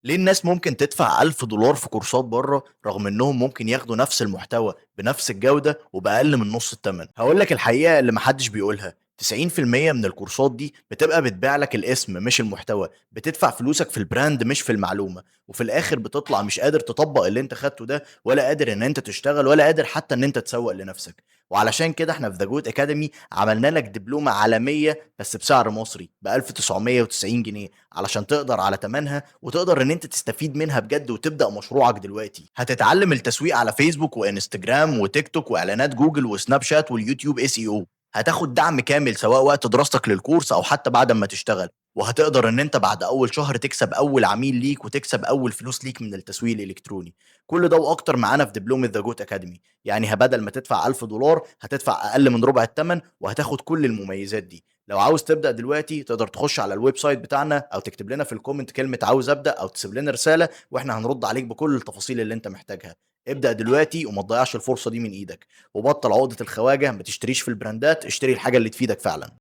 ليه الناس ممكن تدفع $1000 في كورسات بره رغم انهم ممكن ياخدوا نفس المحتوى بنفس الجودة وبأقل من نص الثمن؟ هقول لك الحقيقة اللي محدش بيقولها. 90% من الكورسات دي بتبقى بتبيع لك الاسم مش المحتوى، بتدفع فلوسك في البراند مش في المعلومة، وفي الاخر بتطلع مش قادر تطبق اللي انت خدته ده، ولا قادر ان انت تشتغل، ولا قادر حتى ان انت تسوق لنفسك. وعلشان كده احنا في ذا جود اكاديمي عملنا لك دبلومة عالمية بس بسعر مصري ب 1990 جنيه، علشان تقدر على تمنها وتقدر ان انت تستفيد منها بجد وتبدأ مشروعك دلوقتي. هتتعلم التسويق على فيسبوك وانستجرام وتيك توك واعلانات جوجل وسناب شات واليوتيوب SEO. هتاخد دعم كامل سواء وقت دراستك للكورس او حتى بعد ما تشتغل، وهتقدر ان انت بعد اول شهر تكسب اول عميل ليك وتكسب اول فلوس ليك من التسويق الالكتروني. كل ده واكتر معانا في دبلومة ذا جوت اكاديمي. يعني بدل ما تدفع $1000 هتدفع اقل من ربع الثمن وهتاخد كل المميزات دي. لو عاوز تبدأ دلوقتي تقدر تخش على الويب سايت بتاعنا او تكتب لنا في الكومنت كلمة عاوز ابدأ او تسيب لنا رسالة واحنا هنرد عليك بكل التفاصيل اللي انت محتاجها. ابدأ دلوقتي وما تضيعش الفرصة دي من ايدك، وبطل عقدة الخواجة. ما تشتريش في البراندات، اشتري الحاجة اللي تفيدك فعلا.